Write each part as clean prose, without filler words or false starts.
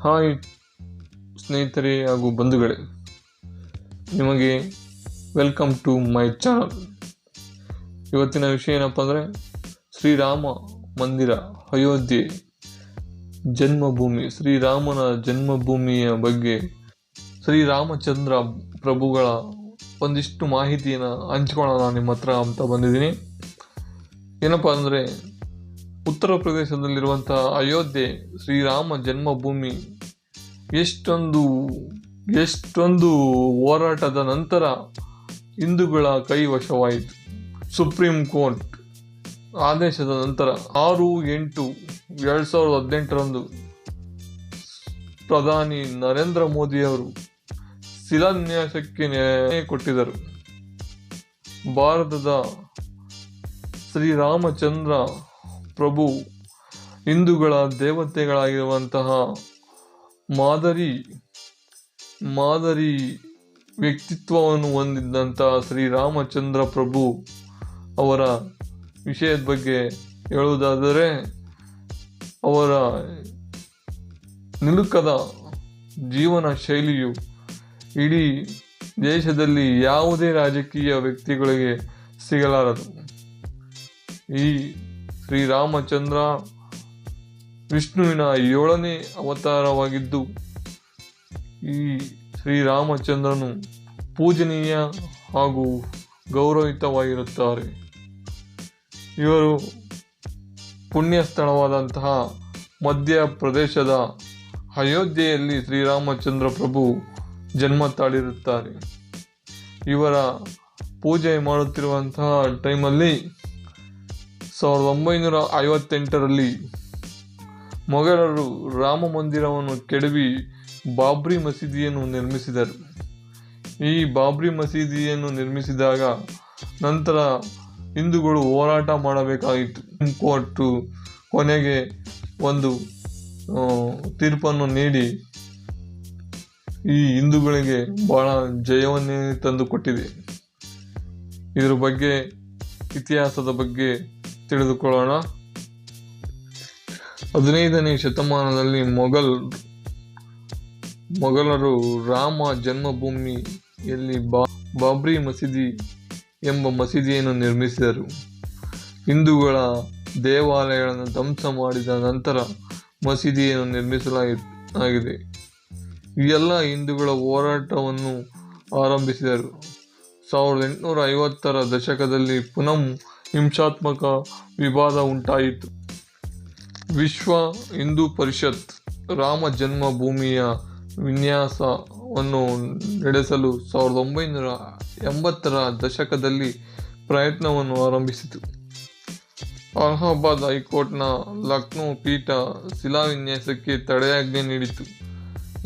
Hi ಸ್ನೇಹಿತರೆ ಹಾಗೂ ಬಂಧುಗಳೇ, ನಿಮಗೆ ವೆಲ್ಕಮ್ ಟು ಮೈ ಚಾನಲ್. ಇವತ್ತಿನ ವಿಷಯ ಏನಪ್ಪ ಅಂದರೆ, ಶ್ರೀರಾಮ ಮಂದಿರ ಅಯೋಧ್ಯೆ ಜನ್ಮಭೂಮಿ, ಶ್ರೀರಾಮನ ಜನ್ಮಭೂಮಿಯ ಬಗ್ಗೆ ಶ್ರೀರಾಮಚಂದ್ರ ಪ್ರಭುಗಳ ಒಂದಿಷ್ಟು ಮಾಹಿತಿಯನ್ನು ಹಂಚ್ಕೊಳ್ಳೋಣ ನಿಮ್ಮ ಹತ್ರ ಅಂತ ಬಂದಿದ್ದೀನಿ. ಏನಪ್ಪ ಅಂದರೆ, ಉತ್ತರ ಪ್ರದೇಶದಲ್ಲಿರುವಂಥ ಅಯೋಧ್ಯೆ ಶ್ರೀರಾಮ ಜನ್ಮಭೂಮಿ ಎಷ್ಟೊಂದು ಹೋರಾಟದ ನಂತರ ಹಿಂದೂಗಳ ಕೈವಶವಾಯಿತು. ಸುಪ್ರೀಂ ಕೋರ್ಟ್ ಆದೇಶದ ನಂತರ 6/8/2018 ಪ್ರಧಾನಿ ನರೇಂದ್ರ ಮೋದಿಯವರು ಶಿಲಾನ್ಯಾಸಕ್ಕೆ ನ್ಯಾಯ ಕೊಟ್ಟಿದ್ದರು. ಭಾರತದ ಶ್ರೀರಾಮಚಂದ್ರ ಪ್ರಭು ಹಿಂದೂಗಳ ದೇವತೆಗಳಾಗಿರುವಂತಹ ಮಾದರಿ ವ್ಯಕ್ತಿತ್ವವನ್ನು ಹೊಂದಿದ್ದಂತಹ ಶ್ರೀರಾಮಚಂದ್ರ ಪ್ರಭು ಅವರ ವಿಷಯದ ಬಗ್ಗೆ ಹೇಳುವುದಾದರೆ, ಅವರ ನಿಲುಕದ ಜೀವನ ಶೈಲಿಯು ಇಡೀ ದೇಶದಲ್ಲಿ ಯಾವುದೇ ರಾಜಕೀಯ ವ್ಯಕ್ತಿಗಳಿಗೆ ಸಿಗಲಾರದು. ಈ ಶ್ರೀರಾಮಚಂದ್ರ ವಿಷ್ಣುವಿನ 7ನೇ ಅವತಾರವಾಗಿದ್ದು, ಈ ಶ್ರೀರಾಮಚಂದ್ರನು ಪೂಜನೀಯ ಹಾಗೂ ಗೌರವಿತವಾಗಿರುತ್ತಾರೆ. ಇವರು ಪುಣ್ಯ ಸ್ಥಳವಾದಂತಹ ಮಧ್ಯಪ್ರದೇಶದ ಅಯೋಧ್ಯೆಯಲ್ಲಿ ಶ್ರೀರಾಮಚಂದ್ರ ಪ್ರಭು ಜನ್ಮ ತಾಳಿರುತ್ತಾರೆ. ಇವರ ಪೂಜೆ ಮಾಡುತ್ತಿರುವಂತಹ ಟೈಮಲ್ಲಿ 1958ರಲ್ಲಿ ಮೊಘಲರು ರಾಮ ಮಂದಿರವನ್ನು ಕೆಡವಿ ಬಾಬ್ರಿ ಮಸೀದಿಯನ್ನು ನಿರ್ಮಿಸಿದರು. ಈ ಬಾಬ್ರಿ ಮಸೀದಿಯನ್ನು ನಿರ್ಮಿಸಿದಾಗ ನಂತರ ಹಿಂದೂಗಳು ಹೋರಾಟ ಮಾಡಬೇಕಾಯಿತು. ಕೋರ್ಟು ಕೊನೆಗೆ ಒಂದು ತೀರ್ಪನ್ನು ನೀಡಿ ಈ ಹಿಂದೂಗಳಿಗೆ ಬಹಳ ಜಯವನ್ನೇ ತಂದುಕೊಟ್ಟಿದೆ. ಇದರ ಬಗ್ಗೆ ಇತಿಹಾಸದ ಬಗ್ಗೆ ತಿಳಿದುಕೊಳ್ಳೋಣ. 15ನೇ ಶತಮಾನದಲ್ಲಿ ಮೊಘಲರು ರಾಮ ಜನ್ಮಭೂಮಿಯಲ್ಲಿ ಬಾಬ್ರಿ ಮಸೀದಿ ಎಂಬ ಮಸೀದಿಯನ್ನು ನಿರ್ಮಿಸಿದರು. ಹಿಂದೂಗಳ ದೇವಾಲಯಗಳನ್ನು ಧ್ವಂಸ ಮಾಡಿದ ನಂತರ ಮಸೀದಿಯನ್ನು ನಿರ್ಮಿಸಲಾಗಿದೆ. ಈ ಎಲ್ಲ ಹಿಂದೂಗಳ ಹೋರಾಟವನ್ನು ಆರಂಭಿಸಿದರು. 1850ರ ದಶಕದಲ್ಲಿ ಪುನಃ ಹಿಂಸಾತ್ಮಕ ವಿವಾದ ಉಂಟಾಯಿತು. ವಿಶ್ವ ಹಿಂದೂ ಪರಿಷತ್ ರಾಮ ಜನ್ಮಭೂಮಿಯ ವಿನ್ಯಾಸವನ್ನು ನಡೆಸಲು 1980ರ ದಶಕದಲ್ಲಿ ಪ್ರಯತ್ನವನ್ನು ಆರಂಭಿಸಿತು. ಅಲಹಾಬಾದ್ ಹೈಕೋರ್ಟ್ನ ಲಕ್ನೋ ಪೀಠ ಶಿಲಾನ್ಯಾಸಕ್ಕೆ ತಡೆಯಾಜ್ಞೆ ನೀಡಿತು.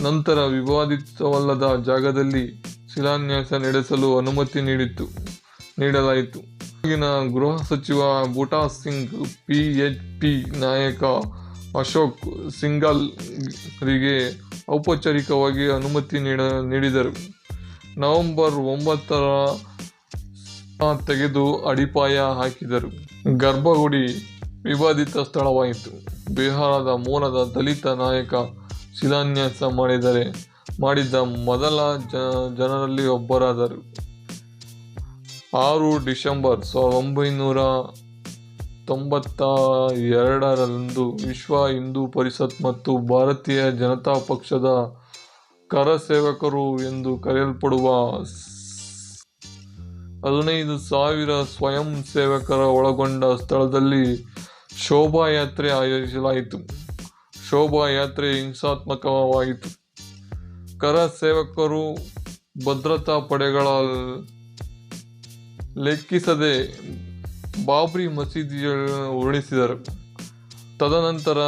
ನಂತರ ವಿವಾದಿತವಲ್ಲದ ಜಾಗದಲ್ಲಿ ಶಿಲಾನ್ಯಾಸ ನಡೆಸಲು ಅನುಮತಿ ನೀಡಲಾಯಿತು. ಈಗಿನ ಗೃಹ ಸಚಿವ ಬೂಟಾ ಸಿಂಗ್ PHP ನಾಯಕ ಅಶೋಕ್ ಸಿಂಘಾಲ್ರಿಗೆ ಔಪಚಾರಿಕವಾಗಿ ಅನುಮತಿ ನೀಡಿದರು. ನವೆಂಬರ್ 9ರ ತೆಗೆದು ಅಡಿಪಾಯ ಹಾಕಿದರು. ಗರ್ಭಗುಡಿ ವಿವಾದಿತ ಸ್ಥಳವಾಯಿತು. ಬಿಹಾರದ ಮೂಲದ ದಲಿತ ನಾಯಕ ಶಿಲಾನ್ಯಾಸ ಮಾಡಿದ ಮೊದಲ ಜನರಲ್ಲಿ ಒಬ್ಬರಾದರು. 6 ಡಿಸೆಂಬರ್ 1992ರಂದು ವಿಶ್ವ ಹಿಂದೂ ಪರಿಷತ್ ಮತ್ತು ಭಾರತೀಯ ಜನತಾ ಪಕ್ಷದ ಕರಸೇವಕರು ಎಂದು ಕರೆಯಲ್ಪಡುವ 15,000 ಸ್ವಯಂ ಸೇವಕರ ಒಳಗೊಂಡ ಸ್ಥಳದಲ್ಲಿ ಶೋಭಾಯಾತ್ರೆ ಆಯೋಜಿಸಲಾಯಿತು. ಶೋಭಾಯಾತ್ರೆ ಹಿಂಸಾತ್ಮಕವಾಯಿತು. ಕರಸೇವಕರು ಭದ್ರತಾ ಪಡೆಗಳ ಲೆಕ್ಕಿಸದೆ ಬಾಬ್ರಿ ಮಸೀದಿಯನ್ನು ಉರುಳಿಸಿದರು. ತದನಂತರ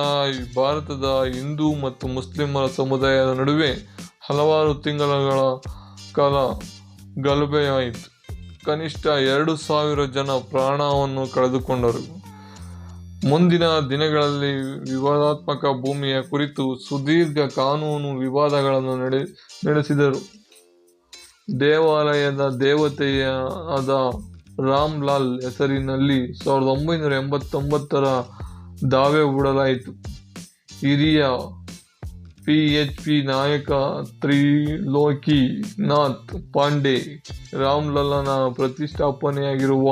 ಭಾರತದ ಹಿಂದೂ ಮತ್ತು ಮುಸ್ಲಿಮರ ಸಮುದಾಯದ ನಡುವೆ ಹಲವಾರು ತಿಂಗಳುಗಳ ಕಾಲ ಗಲಭೆಯಾಯಿತು. ಕನಿಷ್ಠ 2,000 ಜನ ಪ್ರಾಣವನ್ನು ಕಳೆದುಕೊಂಡರು. ಮುಂದಿನ ದಿನಗಳಲ್ಲಿ ವಿವಾದಾತ್ಮಕ ಭೂಮಿಯ ಕುರಿತು ಸುದೀರ್ಘ ಕಾನೂನು ವಿವಾದಗಳನ್ನು ನಡೆಸಿದರು. ದೇವಾಲಯದ ದೇವತೆಯಾದ ರಾಮ್ ಲಾಲ್ ಹೆಸರಿನಲ್ಲಿ 1989ರ ದಾವೆ ಹೂಡಲಾಯಿತು. ಹಿರಿಯ PHP ನಾಯಕ ತ್ರಿಲೋಕಿನಾಥ್ ಪಾಂಡೆ ರಾಮ್ಲಲ್ಲನ ಪ್ರತಿಷ್ಠಾಪನೆಯಾಗಿರುವ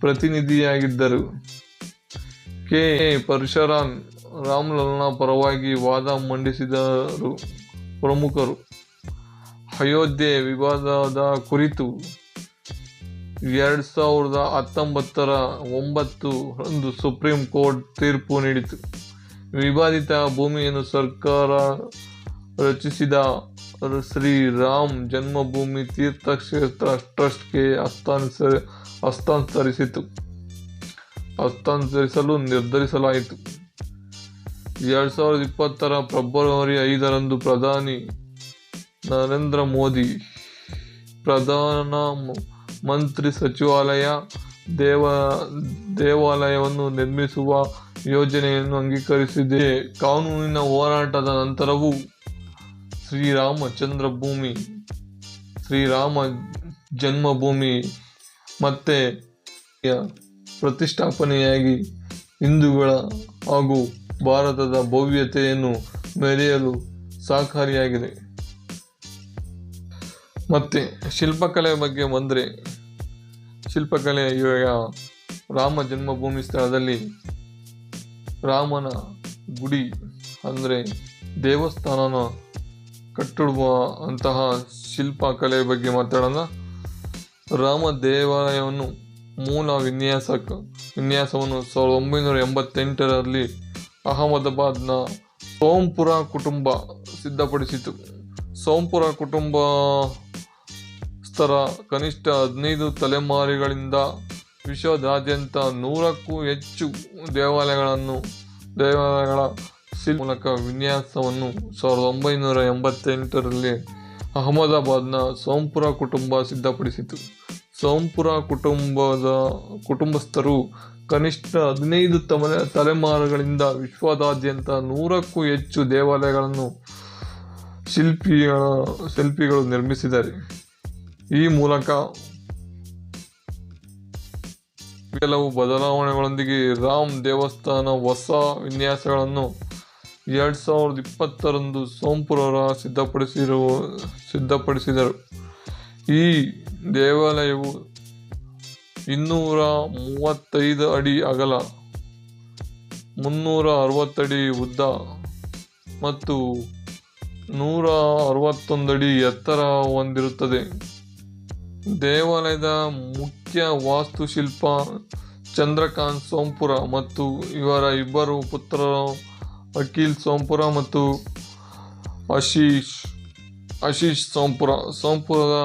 ಪ್ರತಿನಿಧಿಯಾಗಿದ್ದರು. ಕೆ. ಪರಶುರಾಮ್ ರಾಮ್ಲಲ್ಲನ ಪರವಾಗಿ ವಾದ ಮಂಡಿಸಿದರು. ಪ್ರಮುಖರು: ಅಯೋಧ್ಯೆ ವಿವಾದದ ಕುರಿತು 2019 9 ರಂದು ಸುಪ್ರೀಂ ಕೋರ್ಟ್ ತೀರ್ಪು ನೀಡಿತು. ವಿವಾದಿತ ಭೂಮಿಯನ್ನು ಸರ್ಕಾರ ರಚಿಸಿದ ಶ್ರೀ ರಾಮ್ ಜನ್ಮಭೂಮಿ ತೀರ್ಥಕ್ಷೇತ್ರ ಟ್ರಸ್ಟ್ಗೆ ಹಸ್ತಾಂತರಿಸಲು ನಿರ್ಧರಿಸಲಾಯಿತು. 2020 ಫೆಬ್ರವರಿ 5 ರಂದು ಪ್ರಧಾನಿ ನರೇಂದ್ರ ಮೋದಿ ಪ್ರಧಾನ ಮಂತ್ರಿ ಸಚಿವಾಲಯ ದೇವಾಲಯವನ್ನು ನಿರ್ಮಿಸುವ ಯೋಜನೆಯನ್ನು ಅಂಗೀಕರಿಸಿದೆ. ಕಾನೂನಿನ ಹೋರಾಟದ ನಂತರವೂ ಶ್ರೀರಾಮ ಜನ್ಮಭೂಮಿ ಮತ್ತೆ ಪ್ರತಿಷ್ಠಾಪನೆಯಾಗಿ ಹಿಂದೂಗಳ ಹಾಗೂ ಭಾರತದ ಭವ್ಯತೆಯನ್ನು ಮೆರೆಯಲು ಸಹಕಾರಿಯಾಗಿದೆ. ಮತ್ತೆ ಶಿಲ್ಪಕಲೆ ಬಗ್ಗೆ ಬಂದರೆ, ಶಿಲ್ಪಕಲೆ ಇವಾಗ ರಾಮ ಜನ್ಮಭೂಮಿ ಸ್ಥಳದಲ್ಲಿ ರಾಮನ ಗುಡಿ ಅಂದರೆ ದೇವಸ್ಥಾನನ ಕಟ್ಟಿಡುವ ಅಂತಹ ಶಿಲ್ಪಕಲೆ ಬಗ್ಗೆ ಮಾತಾಡೋಣ. ರಾಮ ದೇವಾಲಯವನ್ನು ಮೂಲ ವಿನ್ಯಾಸವನ್ನು 1988ರಲ್ಲಿ ಅಹಮದಾಬಾದ್ನ ಸೋಂಪುರ ಕುಟುಂಬ ಸಿದ್ಧಪಡಿಸಿತು. ಸೋಂಪುರ ಕುಟುಂಬಸ್ಥರ ಕನಿಷ್ಠ 15 ತಲೆಮಾರುಗಳಿಂದ ವಿಶ್ವದಾದ್ಯಂತ 100ಕ್ಕೂ ಹೆಚ್ಚು ದೇವಾಲಯಗಳ ಮೂಲಕ ವಿನ್ಯಾಸವನ್ನು 1988ರಲ್ಲಿ ಅಹಮದಾಬಾದ್ನ ಸೋಂಪುರ ಕುಟುಂಬ ಸಿದ್ಧಪಡಿಸಿತು. ಸೋಂಪುರ ಕುಟುಂಬಸ್ಥರು ಕನಿಷ್ಠ 15 ತಲೆಮಾರುಗಳಿಂದ ವಿಶ್ವದಾದ್ಯಂತ 100ಕ್ಕೂ ಹೆಚ್ಚು ದೇವಾಲಯಗಳನ್ನು ಶಿಲ್ಪಿಗಳು ನಿರ್ಮಿಸಿದ್ದಾರೆ. ಈ ಮೂಲಕ ಕೆಲವು ಬದಲಾವಣೆಗಳೊಂದಿಗೆ ರಾಮ್ ದೇವಸ್ಥಾನ ಹೊಸ ವಿನ್ಯಾಸಗಳನ್ನು 2020 ರಂದು ಸೋಂಪುರ ಸಿದ್ಧಪಡಿಸಿದರು. ಈ ದೇವಾಲಯವು 235 ಅಡಿ ಅಗಲ, 360 ಅಡಿ ಉದ್ದ ಮತ್ತು 161 ಅಡಿ ಎತ್ತರ ಹೊಂದಿರುತ್ತದೆ. ದೇವಾಲಯದ ಮುಖ್ಯ ವಾಸ್ತುಶಿಲ್ಪ ಚಂದ್ರಕಾಂತ್ ಸೋಂಪುರ ಮತ್ತು ಇವರ ಇಬ್ಬರು ಪುತ್ರರು ಅಖಿಲ್ ಸೋಂಪುರ ಮತ್ತು ಆಶೀಶ್ ಸೋಂಪುರ. ಸೋಂಪುರದ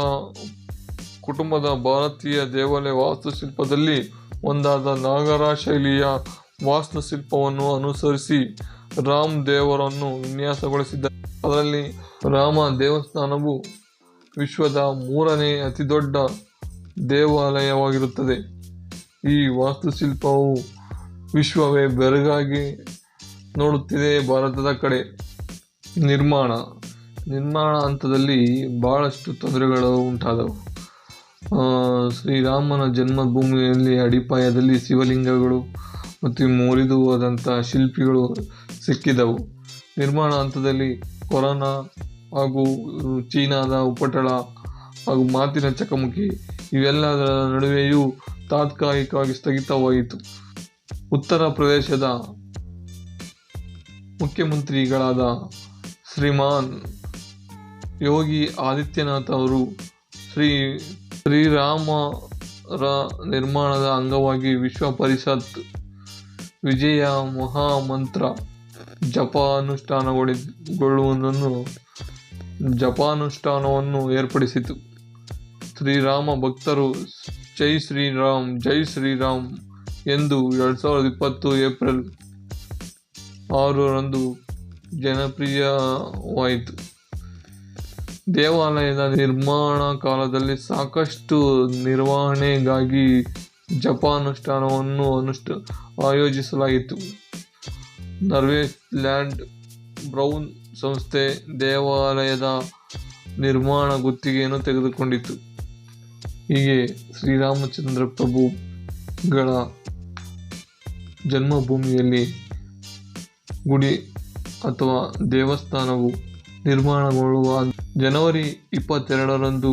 ಕುಟುಂಬದ ಭಾರತೀಯ ದೇವಾಲಯ ವಾಸ್ತುಶಿಲ್ಪದಲ್ಲಿ ಒಂದಾದ ನಾಗರ ಶೈಲಿಯ ವಾಸ್ತುಶಿಲ್ಪವನ್ನು ಅನುಸರಿಸಿ ರಾಮ್ ದೇವರನ್ನು ವಿನ್ಯಾಸಗೊಳಿಸಿದ್ದಾರೆ. ಅದರಲ್ಲಿ ರಾಮ ದೇವಸ್ಥಾನವು ವಿಶ್ವದ 3ನೇ ಅತಿದೊಡ್ಡ ದೇವಾಲಯವಾಗಿರುತ್ತದೆ. ಈ ವಾಸ್ತುಶಿಲ್ಪವು ವಿಶ್ವವೇ ಬೆರಗಾಗಿ ನೋಡುತ್ತಿದೆ. ಭಾರತದ ಕಡೆ ನಿರ್ಮಾಣ ಹಂತದಲ್ಲಿ ಬಹಳಷ್ಟು ತೊಂದರೆಗಳು ಉಂಟಾದವು. ಶ್ರೀರಾಮನ ಜನ್ಮಭೂಮಿಯಲ್ಲಿ ಅಡಿಪಾಯದಲ್ಲಿ ಶಿವಲಿಂಗಗಳು ಮತ್ತು ಮುರಿದು ಹೋದಂಥ ಶಿಲ್ಪಿಗಳು ಸಿಕ್ಕಿದವು. ನಿರ್ಮಾಣ ಹಂತದಲ್ಲಿ ಕೊರೋನಾ ಹಾಗೂ ಚೀನಾದ ಉಪಟಳ ಹಾಗೂ ಮಾತಿನ ಚಕಮಕಿ ಇವೆಲ್ಲದರ ನಡುವೆಯೂ ತಾತ್ಕಾಲಿಕವಾಗಿ ಸ್ಥಗಿತವಾಯಿತು. ಉತ್ತರ ಪ್ರದೇಶದ ಮುಖ್ಯಮಂತ್ರಿಗಳಾದ ಶ್ರೀಮಾನ್ ಯೋಗಿ ಆದಿತ್ಯನಾಥ್ ಅವರು ಶ್ರೀರಾಮರ ನಿರ್ಮಾಣದ ಅಂಗವಾಗಿ ವಿಶ್ವ ಪರಿಷತ್ ವಿಜಯ ಮಹಾಮಂತ್ರ ಜಪಾನುಷ್ಠಾನವನ್ನು ಏರ್ಪಡಿಸಿತು. ಶ್ರೀರಾಮ ಭಕ್ತರು ಜೈ ಶ್ರೀರಾಮ್ ಎಂದು 2020 ಏಪ್ರಿಲ್ 6 ರಂದು ಜನಪ್ರಿಯವಾಯಿತು. ದೇವಾಲಯದ ನಿರ್ಮಾಣ ಕಾಲದಲ್ಲಿ ಸಾಕಷ್ಟು ನಿರ್ವಹಣೆಗಾಗಿ ಜಪಾನುಷ್ಠಾನವನ್ನು ಆಯೋಜಿಸಲಾಯಿತು. ನಾರ್ವೆಲ್ಯಾಂಡ್ ಬ್ರೌನ್ ಸಂಸ್ಥೆ ದೇವಾಲಯದ ನಿರ್ಮಾಣ ಗುತ್ತಿಗೆಯನ್ನು ತೆಗೆದುಕೊಂಡಿತು. ಹೀಗೆ ಶ್ರೀರಾಮಚಂದ್ರ ಪ್ರಭುಗಳ ಜನ್ಮಭೂಮಿಯಲ್ಲಿ ಗುಡಿ ಅಥವಾ ದೇವಸ್ಥಾನವು ನಿರ್ಮಾಣಗೊಳ್ಳುವ ಜನವರಿ 22ರಂದು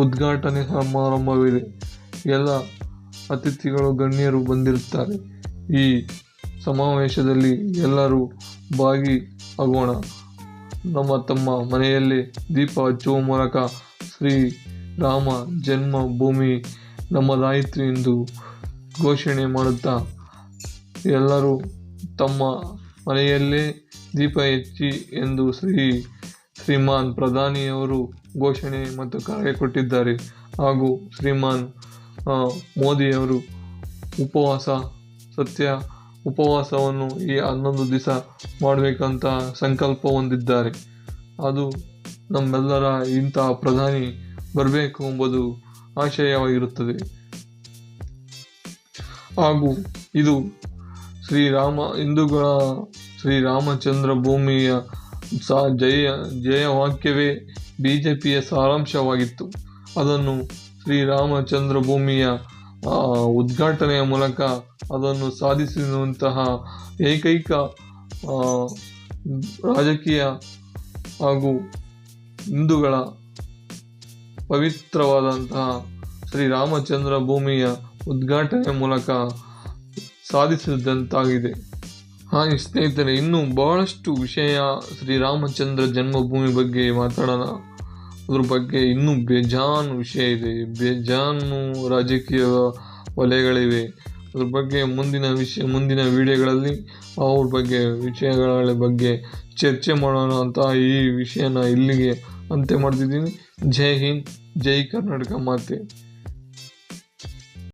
ಉದ್ಘಾಟನೆ ಸಮಾರಂಭವಿದೆ. ಎಲ್ಲ ಅತಿಥಿಗಳು ಗಣ್ಯರು ಬಂದಿರುತ್ತಾರೆ. ಈ ಸಮಾವೇಶದಲ್ಲಿ ಎಲ್ಲರೂ ಭಾಗಿಯಾಗೋಣ. ತಮ್ಮ ಮನೆಯಲ್ಲೇ ದೀಪ ಹಚ್ಚುವ ಮೂಲಕ ಶ್ರೀರಾಮ ಜನ್ಮಭೂಮಿ ನಮ್ಮದಾಯಿತು ಎಂದು ಘೋಷಣೆ ಮಾಡುತ್ತಾ ಎಲ್ಲರೂ ತಮ್ಮ ಮನೆಯಲ್ಲೇ ದೀಪ ಹಚ್ಚಿ ಎಂದು ಶ್ರೀಮಾನ್ ಪ್ರಧಾನಿಯವರು ಘೋಷಣೆ ಮತ್ತು ಕರೆ ಕೊಟ್ಟಿದ್ದಾರೆ. ಹಾಗೂ ಶ್ರೀಮಾನ್ ಮೋದಿಯವರು ಉಪವಾಸವನ್ನು ಈ 11 ದಿವಸ ಮಾಡಬೇಕಂತ ಸಂಕಲ್ಪ ಹೊಂದಿದ್ದಾರೆ. ಅದು ನಮ್ಮೆಲ್ಲರ ಇಂತಹ ಪ್ರಧಾನಿ ಬರಬೇಕು ಎಂಬುದು ಆಶಯವಾಗಿರುತ್ತದೆ. ಹಾಗೂ ಇದು ಹಿಂದೂಗಳ ಶ್ರೀರಾಮಚಂದ್ರ ಭೂಮಿಯ ಜಯವಾಕ್ಯವೇ ಬಿಜೆಪಿಯ ಸಾರಾಂಶವಾಗಿತ್ತು. ಅದನ್ನು ಶ್ರೀರಾಮಚಂದ್ರ ಭೂಮಿಯ ಉದ್ಘಾಟನೆಯ ಮೂಲಕ ಅದನ್ನು ಸಾಧಿಸಿರುವಂತಹ ಏಕೈಕ ರಾಜಕೀಯ ಹಾಗೂ ಹಿಂದೂಗಳ ಪವಿತ್ರವಾದಂತಹ ಶ್ರೀರಾಮಚಂದ್ರ ಭೂಮಿಯ ಉದ್ಘಾಟನೆಯ ಮೂಲಕ ಸಾಧಿಸಿದಂತಾಗಿದೆ. ಹಾಗೆ ಸ್ನೇಹಿತರೆ, ಇನ್ನೂ ಬಹಳಷ್ಟು ವಿಷಯ ಶ್ರೀರಾಮಚಂದ್ರ ಜನ್ಮಭೂಮಿ ಬಗ್ಗೆ ಮಾತಾಡೋಣ. ಅದ್ರ ಬಗ್ಗೆ ಇನ್ನೂ ಬೇಜಾನು ವಿಷಯ ಇದೆ, ಬೇಜಾನು ರಾಜಕೀಯ ವಲಯಗಳಿವೆ. ಅದ್ರ ಬಗ್ಗೆ ಮುಂದಿನ ವಿಡಿಯೋಗಳಲ್ಲಿ ವಿಷಯಗಳ ಬಗ್ಗೆ ಚರ್ಚೆ ಮಾಡೋಣ ಅಂತ ಈ ವಿಷಯನ ಇಲ್ಲಿಗೆ ಅಂತ್ಯ ಮಾಡ್ತಿದ್ದೀನಿ. ಜೈ ಹಿಂದ್, ಜೈ ಕರ್ನಾಟಕ ಮಾತೆ.